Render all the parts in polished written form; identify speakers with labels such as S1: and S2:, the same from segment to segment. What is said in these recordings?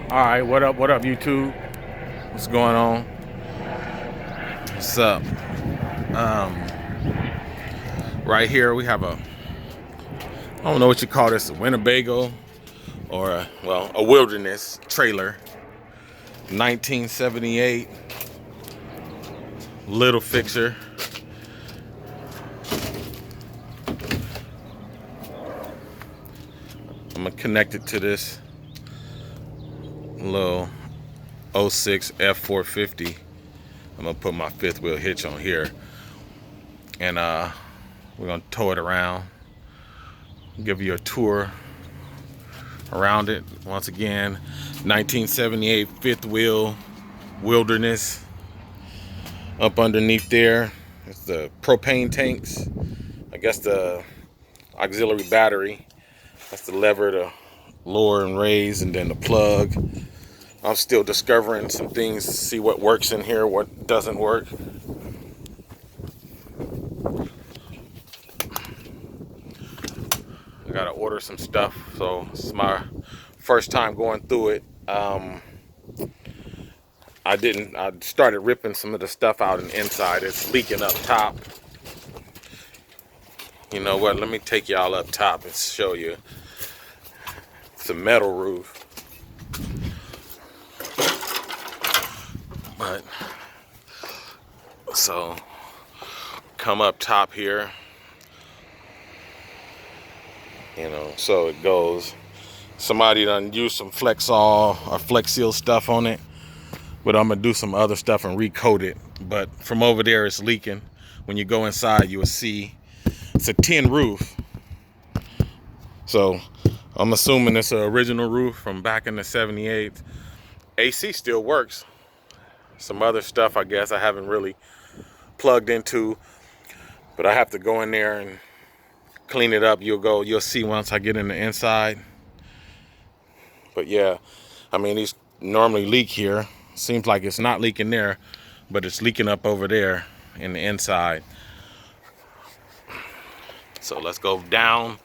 S1: All right, what up, YouTube? What's going on? What's up? Um, right here we have I don't know what you call this, a Winnebago or a wilderness trailer. 1978 little fixer. I'm gonna connect it to this little '06 F450. I'm gonna put my fifth wheel hitch on here, and we're gonna tow it around, give you a tour around it. Once again, 1978 fifth wheel wilderness. Up underneath there is the propane tanks. I guess the auxiliary battery. That's the lever to lower and raise, and then the plug. I'm still discovering some things to see what works in here, what doesn't work. I gotta order some stuff, so it's my first time going through it. I started ripping some of the stuff out and inside. It's leaking up top. You know what, let me take y'all up top and show you. It's a metal roof. But, so, come up top here. You know, so it goes. Somebody done used some Flexol or Flex Seal stuff on it. But I'm gonna do some other stuff and recoat it. But from over there it's leaking. When you go inside you will see it's a tin roof. So I'm assuming it's an original roof from back in the 78. AC still works. Some other stuff I guess I haven't really plugged into. But I have to go in there and clean it up. You'll see once I get in the inside. But yeah, I mean these normally leak here. Seems like it's not leaking there, but it's leaking up over there in the inside. So let's go down.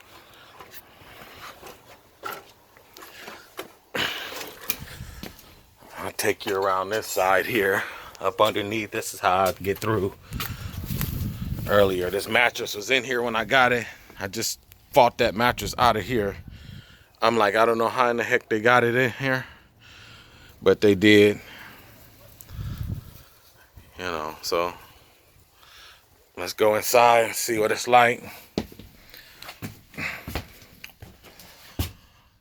S1: I'll take you around this side here. Up underneath, this is how I get through. Earlier, this mattress was in here when I got it. I just fought that mattress out of here. I'm like, I don't know how in the heck they got it in here, but they did. You know, so let's go inside and see what it's like.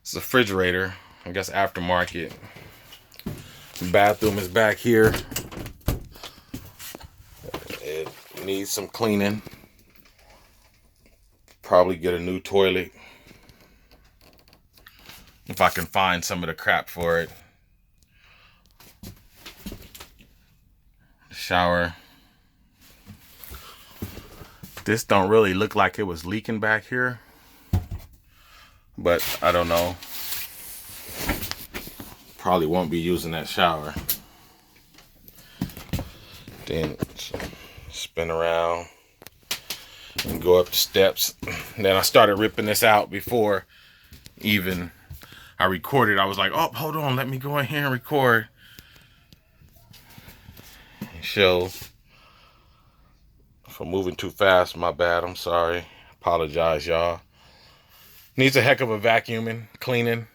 S1: It's a refrigerator, I guess aftermarket. The bathroom is back here. It needs some cleaning. Probably get a new toilet if I can find some of the crap for it. Shower. This don't really look like it was leaking back here, but I don't know. Probably won't be using that shower. Then spin around and go up the steps. Then I started ripping this out before even I recorded. I was like, oh, hold on, let me go in here and record. Show. If I'm moving too fast, my bad, I'm sorry. Apologize, y'all. Needs a heck of a vacuuming, cleaning.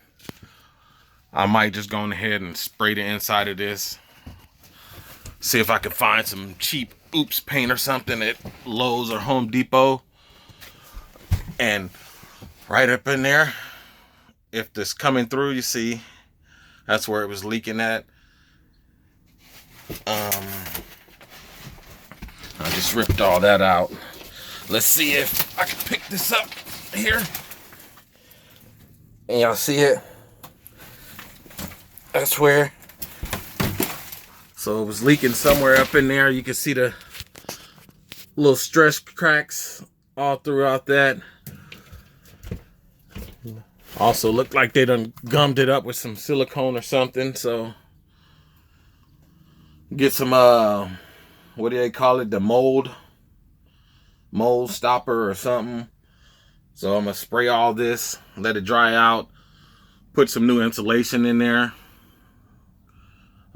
S1: I might just go ahead and spray the inside of this. See if I can find some cheap oops paint or something at Lowe's or Home Depot. And right up in there, if this coming through, you see, that's where it was leaking at. I just ripped all that out. Let's see if I can pick this up here. And y'all see it? That's where. So it was leaking somewhere up in there. You can see the little stress cracks all throughout that. Also looked like they done gummed it up with some silicone or something. So get some what do they call it? The mold stopper or something. So I'm gonna spray all this, let it dry out, put some new insulation in there,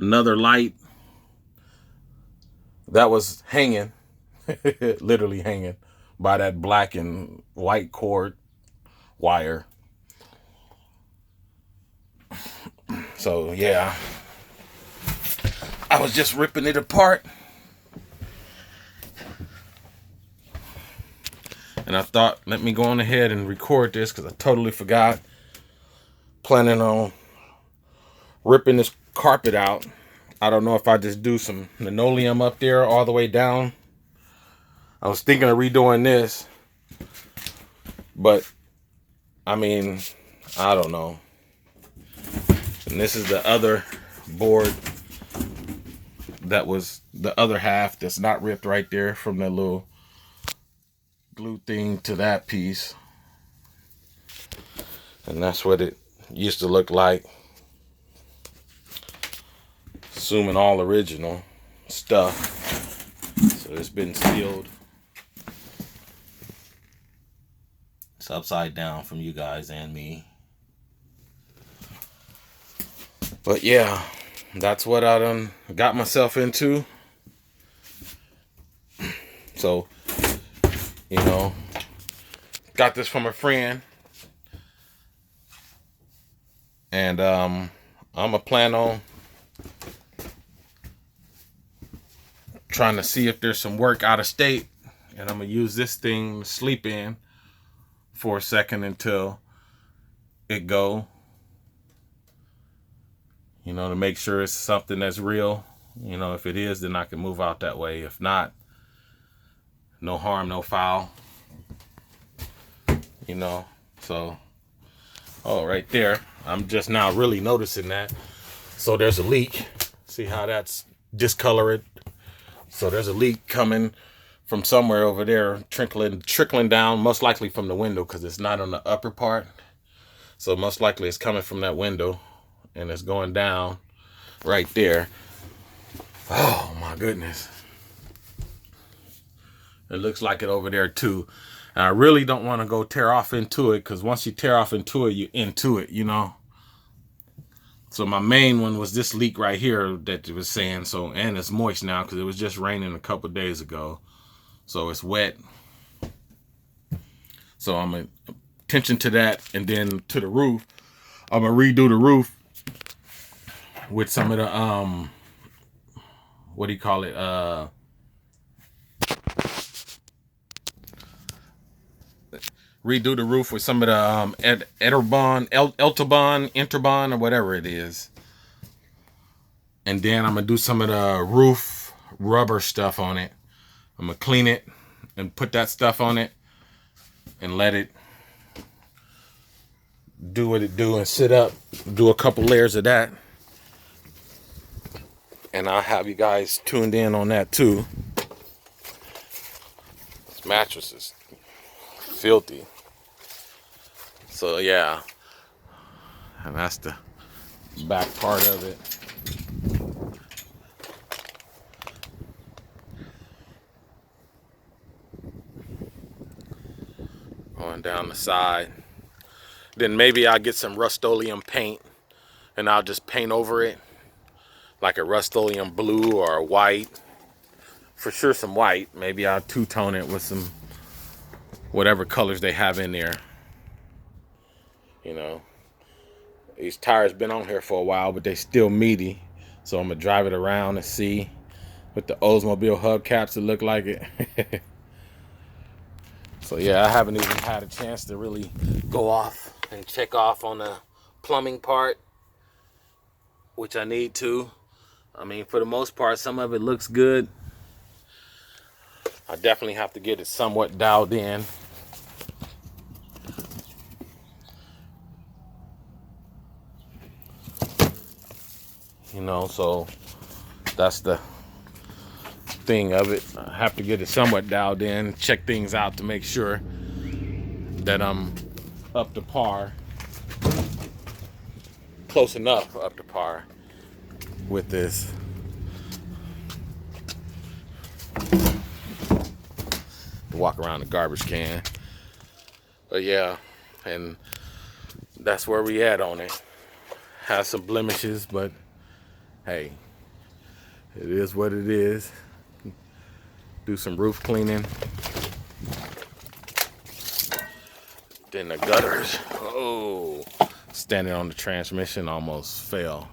S1: another light that was hanging, literally hanging by that black and white cord wire. So yeah, I was just ripping it apart, and I thought, let me go on ahead and record this because I totally forgot. Planning on ripping this carpet out. I don't know if I just do some linoleum up there all the way down. I was thinking of redoing this, but I mean, I don't know. And this is the other board that was the other half that's not ripped right there from the little glue thing to that piece. And that's what it used to look like. Assuming all original stuff. So it's been sealed. It's upside down from you guys and me. But yeah, that's what I done got myself into. So, you know, got this from a friend. And I'm going to plan on trying to see if there's some work out of state. And I'm going to use this thing to sleep in for a second until it go. You know, to make sure it's something that's real. You know, if it is, then I can move out that way. If not, no harm, no foul. You know, so, oh, right there. I'm just now really noticing that. So there's a leak. See how that's discolored? So there's a leak coming from somewhere over there, trickling down, most likely from the window because it's not on the upper part. So most likely it's coming from that window and it's going down right there. Oh my goodness. It looks like it over there too. And I really don't want to go tear off into it because once you tear off into it, you're into it, you know. So my main one was this leak right here that it was saying. So, and it's moist now because it was just raining a couple days ago. So it's wet. So I'm going to attention to that. And then to the roof, I'm going to redo the roof with some of the, what do you call it? Redo the roof with some of the Enterbond, or whatever it is. And then I'm going to do some of the roof rubber stuff on it. I'm going to clean it and put that stuff on it and let it do what it do and sit up. Do a couple layers of that. And I'll have you guys tuned in on that too. This mattress is filthy. So yeah, and that's the back part of it. Going down the side. Then maybe I'll get some Rust-Oleum paint and I'll just paint over it like a Rust-Oleum blue or a white. For sure some white. Maybe I'll two-tone it with some whatever colors they have in there. You know, these tires been on here for a while, but they still meaty. So I'm gonna drive it around and see with the Oldsmobile hubcaps that look like it. So yeah, I haven't even had a chance to really go off and check off on the plumbing part, which I need to. I mean, for the most part, some of it looks good. I definitely have to get it somewhat dialed in. You know, so that's the thing of it. I have to get it somewhat dialed in, check things out to make sure that I'm up to par, close enough up to par with this. Walk around the garbage can. But yeah, and that's where we at on it. Has some blemishes, but hey, It is what it is. Do some roof cleaning. Then the gutters. Oh, standing on the transmission almost fell.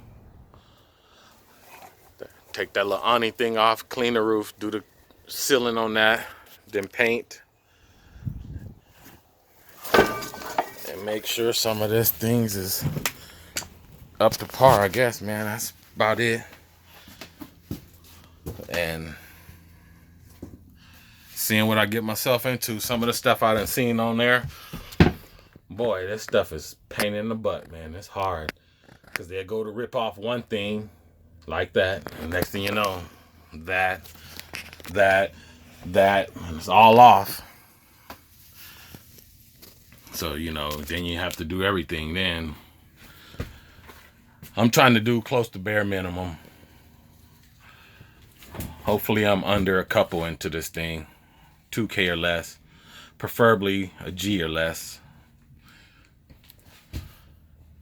S1: Take that little awning thing off, clean the roof, do the sealing on that, then paint. And make sure some of this things is up to par, I guess, man. That's about it. And seeing what I get myself into, some of the stuff I done seen on there. Boy, this stuff is pain in the butt, man. It's hard. Because they'll go to rip off one thing like that. And next thing you know, that, and it's all off. So, you know, then you have to do everything then. I'm trying to do close to bare minimum. Hopefully I'm under a couple into this thing. 2K or less. Preferably a G or less.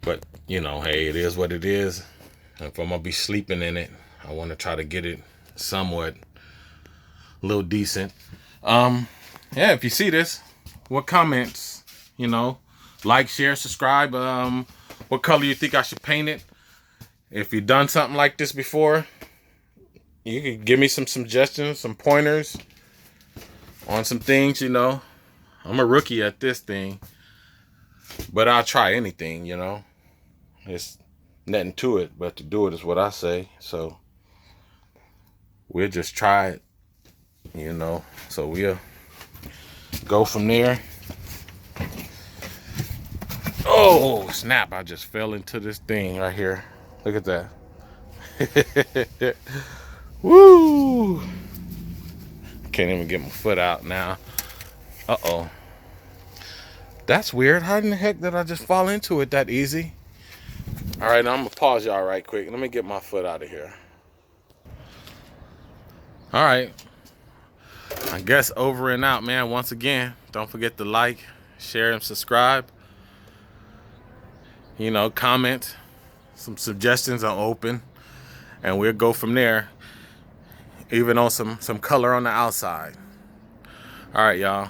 S1: But, you know, hey, it is what it is. If I'm going to be sleeping in it, I want to try to get it somewhat a little decent. Yeah, if you see this, what comments, you know, like, share, subscribe. What color you think I should paint it? If you've done something like this before, you can give me some suggestions, some pointers on some things, you know. I'm a rookie at this thing, but I'll try anything, you know. It's nothing to it, but to do it is what I say. So we'll just try it, you know. So we'll go from there. Oh, snap. I just fell into this thing right here. Look at that. Woo! Can't even get my foot out now. Uh-oh. That's weird. How in the heck did I just fall into it that easy? All right, now I'm going to pause y'all right quick. Let me get my foot out of here. All right. I guess over and out, man. Once again, don't forget to like, share, and subscribe. You know, comment. Some suggestions are open. And we'll go from there. Even on some color on the outside. All right, y'all.